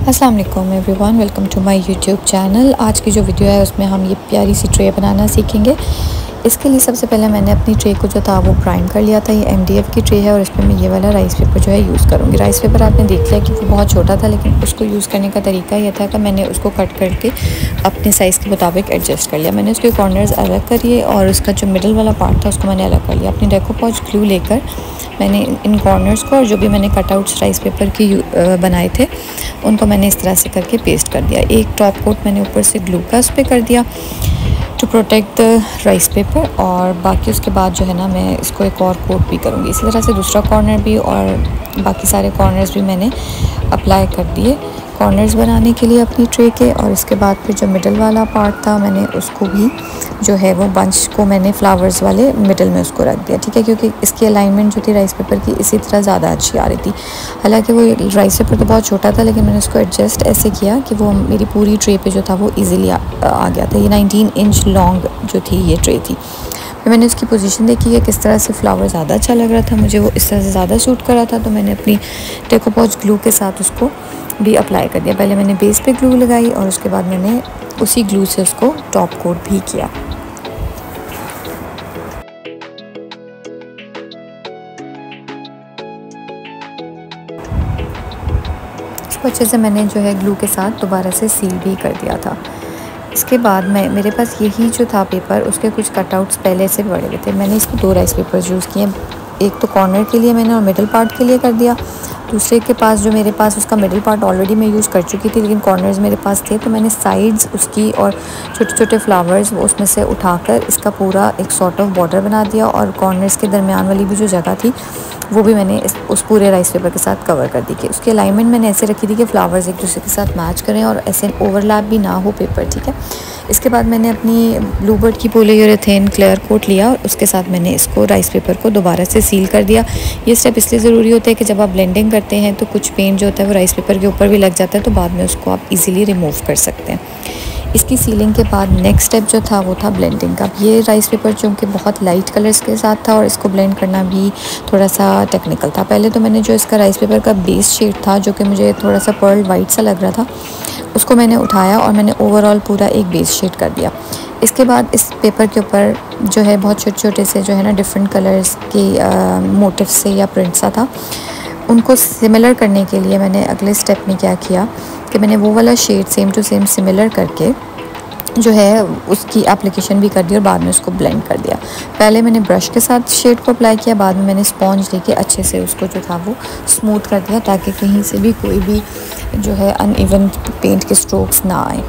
अस्सलाम वालेकुम everyone, welcome to my YouTube channel. आज की जो वीडियो है उसमें हम ये प्यारी सी ट्रे बनाना सीखेंगे। इसके लिए सबसे पहले मैंने अपनी ट्रे को जो था वो प्राइम कर लिया था। ये MDF की ट्रे है और इसमें मैं ये वाला राइस पेपर जो है यूज़ करूँगी। राइस पेपर आपने देख लिया कि वो बहुत छोटा था, लेकिन उसको यूज़ करने का तरीका यह था कि मैंने उसको कट करके अपने साइज़ के मुताबिक एडजस्ट कर लिया। मैंने उसके कॉर्नर्स अलग करिए और उसका जो मिडल वाला पार्ट था उसको मैंने अलग कर लिया। अपनी डेकोपोज ग्लू लेकर मैंने इन कॉर्नर्स को और जो भी मैंने कटआउट्स राइस पेपर की बनाए थे उनको मैंने इस तरह से करके पेस्ट कर दिया। एक टॉप कोट मैंने ऊपर से ग्लू का उस पर कर दिया to protect the rice paper, और बाकी उसके बाद जो है ना मैं इसको एक और कोट भी करूँगी। इसी तरह से दूसरा कॉर्नर भी और बाकी सारे कॉर्नर्स भी मैंने अप्लाई कर दिए कॉर्नर्स बनाने के लिए अपनी ट्रे के। और इसके बाद फिर जो मिडल वाला पार्ट था मैंने उसको भी जो है वो बंच को मैंने फ्लावर्स वाले मिडल में उसको रख दिया, ठीक है, क्योंकि इसकी अलाइनमेंट जो थी राइस पेपर की इसी तरह ज़्यादा अच्छी आ रही थी। हालांकि वो राइस पेपर तो बहुत छोटा था, लेकिन मैंने उसको एडजस्ट ऐसे किया कि वो मेरी पूरी ट्रे पे जो था वो ईज़िली आ गया था। ये 19 इंच लॉन्ग जो थी ये ट्रे थी। फिर मैंने उसकी पोजीशन देखी है किस तरह से फ्लावर ज़्यादा अच्छा लग रहा था, मुझे वो इस तरह से ज़्यादा सूट कर रहा था, तो मैंने अपनी डेकोपोज ग्लू के साथ उसको भी अप्लाई कर दिया। पहले मैंने बेस पे ग्लू लगाई और उसके बाद मैंने उसी ग्लू से उसको टॉप कोट भी किया। इसको अच्छे से मैंने जो है ग्लू के साथ दोबारा से सील भी कर दिया था। इसके बाद मेरे पास यही जो था पेपर उसके कुछ कटआउट्स पहले से पड़े हुए थे। मैंने इसको 2 राइस पेपर्स यूज़ किए, एक तो कॉर्नर के लिए मैंने और मिडल पार्ट के लिए कर दिया। दूसरे के पास जो मेरे पास उसका मिडल पार्ट ऑलरेडी मैं यूज़ कर चुकी थी, लेकिन कॉर्नर्स मेरे पास थे, तो मैंने साइड्स उसकी और छोटे छोटे फ्लावर्स उसमें से उठाकर इसका पूरा एक सॉर्ट ऑफ बॉर्डर बना दिया। और कॉर्नर्स के दरमियान वाली भी जो जगह थी वो भी मैंने उस पूरे राइस पेपर के साथ कवर कर दी कि उसकी अलाइनमेंट मैंने ऐसे रखी थी कि फ्लावर्स एक दूसरे के साथ मैच करें और ऐसे ओवरलैप भी ना हो पेपर, ठीक है। इसके बाद मैंने अपनी ब्लूबर्ड की पॉलीयूरेथेन क्लियर कोट लिया और उसके साथ मैंने इसको राइस पेपर को दोबारा से सील कर दिया। ये स्टेप इसलिए ज़रूरी होता है कि जब आप ब्लेंडिंग करते हैं तो कुछ पेंट जो होता है वो राइस पेपर के ऊपर भी लग जाता है, तो बाद में उसको आप इजीली रिमूव कर सकते हैं। इसकी सीलिंग के बाद नेक्स्ट स्टेप जो था वो था ब्लेंडिंग का। ये राइस पेपर चूँकि बहुत लाइट कलर्स के साथ था और इसको ब्लेंड करना भी थोड़ा सा टेक्निकल था। पहले तो मैंने जो इसका राइस पेपर का बेस शेड था जो कि मुझे थोड़ा सा पर्ल वाइट सा लग रहा था, उसको मैंने उठाया और मैंने ओवरऑल पूरा एक बेस शेड कर दिया। इसके बाद इस पेपर के ऊपर जो है बहुत छोटे छोटे से जो है ना डिफरेंट कलर्स के मोटिव से या प्रिंट सा था, उनको सिमिलर करने के लिए मैंने अगले स्टेप में क्या किया कि मैंने वो वाला shade same to same similar करके जो है उसकी एप्लीकेशन भी कर दी और बाद में उसको ब्लेंड कर दिया। पहले मैंने ब्रश के साथ शेड को अप्लाई किया, बाद में मैंने स्पॉन्ज लेके अच्छे से उसको जो था वो स्मूथ कर दिया ताकि कहीं से भी कोई भी जो है अनइवन पेंट के स्ट्रोक्स ना आए।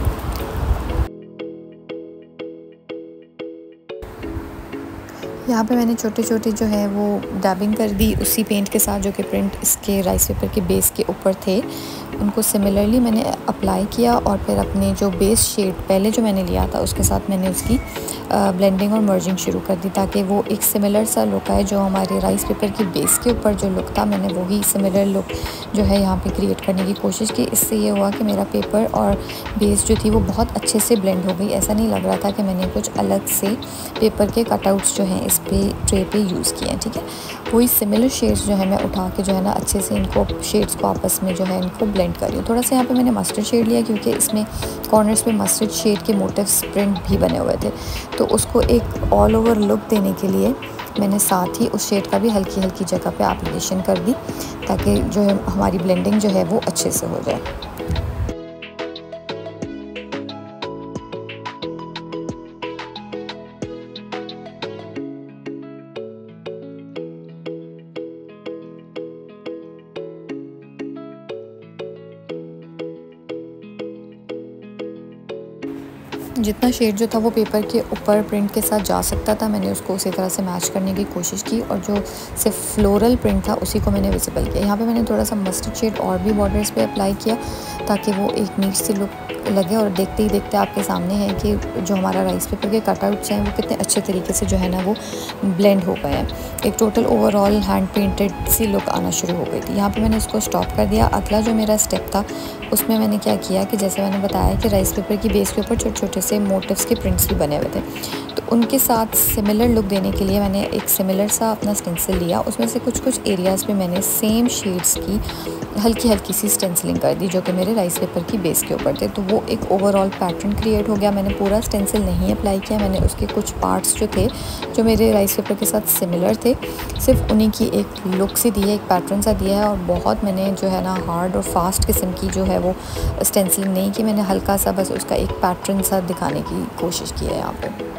यहाँ पे मैंने छोटे छोटे जो है वो डैबिंग कर दी उसी पेंट के साथ जो कि प्रिंट इसके राइस पेपर के बेस के ऊपर थे, उनको सिमिलरली मैंने अप्लाई किया और फिर अपने जो बेस शेड पहले जो मैंने लिया था उसके साथ मैंने उसकी ब्लेंडिंग और मर्जिंग शुरू कर दी ताकि वो एक सिमिलर सा लुक आए। जो हमारे राइस पेपर के बेस के ऊपर जो लुक था मैंने वही सिमिलर लुक जो है यहाँ पे क्रिएट करने की कोशिश की। इससे ये हुआ कि मेरा पेपर और बेस जो थी वो बहुत अच्छे से ब्लेंड हो गई। ऐसा नहीं लग रहा था कि मैंने कुछ अलग से पेपर के कटआउट्स जो हैं इस पे ट्रे पे यूज़ किए हैं, ठीक है। वही सिमिलर शेड्स जो है मैं उठा के जो है ना अच्छे से इनको शेड्स को आपस में जो है इनको ब्लेंड कर रही हूँ। थोड़ा सा यहाँ पे मैंने मस्टर्ड शेड लिया क्योंकि इसमें कॉर्नर्स पे मस्टर्ड शेड के मोटिव्स प्रिंट भी बने हुए थे, तो उसको एक ऑल ओवर लुक देने के लिए मैंने साथ ही उस शेड का भी हल्की हल्की जगह पे एप्लीकेशन कर दी ताकि जो है हमारी ब्लेंडिंग जो है वो अच्छे से हो जाए। जितना शेड जो था वो पेपर के ऊपर प्रिंट के साथ जा सकता था मैंने उसको उसी तरह से मैच करने की कोशिश की और जो सिर्फ फ्लोरल प्रिंट था उसी को मैंने विजिबल किया। यहाँ पे मैंने थोड़ा सा मस्टर्ड शेड और भी बॉर्डर्स पे अप्लाई किया ताकि वो एक नीट सी लुक लगे। और देखते ही देखते आपके सामने है कि जो हमारा राइस पेपर के कटआउट्स हैं वो कितने अच्छे तरीके से जो है ना वो ब्लेंड हो गए हैं। एक total overall hand painted see look आना शुरू हो गई थी। यहाँ पे मैंने इसको स्टॉप कर दिया। अगला जो मेरा स्टेप था उसमें मैंने क्या किया कि जैसे मैंने बताया कि राइस पेपर की बेस के ऊपर छोटे छोटे से मोटिव्स के प्रिंट्स भी बने हुए थे। तो उनके साथ सिमिलर लुक देने के लिए मैंने एक सिमिलर सा अपना स्टेंसिल लिया, उसमें से कुछ एरियाज़ पे मैंने सेम शेड्स की हल्की सी स्टेंसिलिंग कर दी जो कि मेरे राइस पेपर की बेस के ऊपर थे। तो वो एक ओवरऑल पैटर्न क्रिएट हो गया। मैंने पूरा स्टेंसिल नहीं अप्लाई किया, मैंने उसके कुछ पार्ट्स जो थे जो मेरे राइस पेपर के साथ सिमिलर थे, सिर्फ उन्हीं की एक लुक सी दी है, एक पैटर्न सा दिया है। और बहुत मैंने जो है ना हार्ड और फास्ट किस्म की जो है वो स्टेंसिलिंग नहीं की, मैंने हल्का सा बस उसका एक पैटर्न सा दिखाने की कोशिश की है यहाँ पे।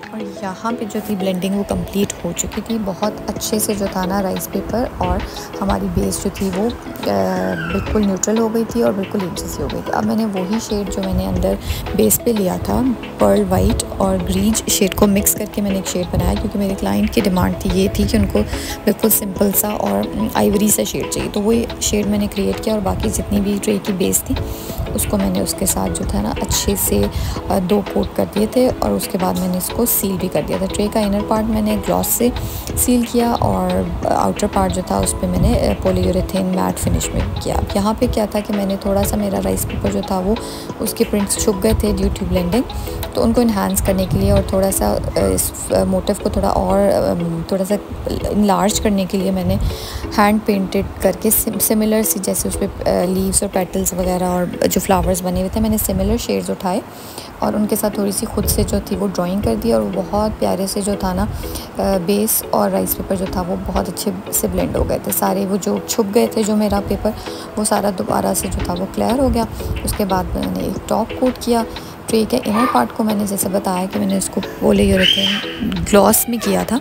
और यहाँ पे जो थी ब्लेंडिंग वो कंप्लीट हो चुकी थी। बहुत अच्छे से जो था ना राइस पेपर और हमारी बेस जो थी वो बिल्कुल न्यूट्रल हो गई थी और बिल्कुल एक जैसी हो गई थी। अब मैंने वही शेड जो मैंने अंदर बेस पे लिया था, पर्ल वाइट और ग्रीज शेड को मिक्स करके मैंने एक शेड बनाया, क्योंकि मेरे क्लाइंट की डिमांड थी ये थी कि उनको बिल्कुल सिंपल सा और आइवरी सा शेड चाहिए। तो वही शेड मैंने क्रिएट किया और बाकी जितनी भी ट्रे की बेस थी उसको मैंने उसके साथ जो था ना अच्छे से 2 कोट कर दिए थे। और उसके बाद मैंने इसको सील भी कर दिया था। ट्रे का इनर पार्ट मैंने ग्लॉस से सील किया और आउटर पार्ट जो था उस पर मैंने पॉलीयूरेथेन मैट फिनिश में किया। यहाँ पे क्या था कि मैंने थोड़ा सा मेरा राइस पेपर जो था वो उसके प्रिंट्स छुप गए थे ड्यू टू ब्लेंडिंग, तो उनको इन्हांस करने के लिए और थोड़ा सा इस मोटिव को थोड़ा सा इनलार्ज करने के लिए मैंने हैंड पेंटेड करके सिमिलर सी, जैसे उस पर लीव्स और पेटल्स वगैरह और जो फ्लावर्स बने हुए थे, मैंने सिमिलर शेड्स उठाए और उनके साथ थोड़ी सी खुद से जो थी वो ड्राइंग कर दी। और वो बहुत प्यारे से जो था ना बेस और राइस पेपर जो था वो बहुत अच्छे से ब्लेंड हो गए थे। सारे वो जो छुप गए थे जो मेरा पेपर, वो सारा दोबारा से जो था वो क्लियर हो गया। उसके बाद मैंने एक टॉप कोट किया। ट्रे के इनर पार्ट को मैंने जैसे बताया कि मैंने उसको पॉलीयूरेथेन ग्लॉस में किया था,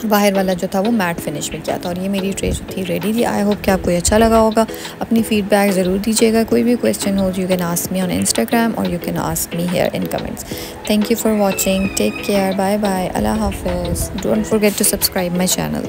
बाहर वाला जो था वो मैट फिनिश में किया था। और ये मेरी ट्रे जो थी रेडी थी। आई होप कि आपको ये अच्छा लगा होगा। अपनी फीडबैक ज़रूर दीजिएगा। कोई भी क्वेश्चन हो you can ask me on Instagram और you can ask me here in comments. Thank you for watching. Take care. Bye bye. अल्लाह हाफिज़। Don't forget to subscribe my channel.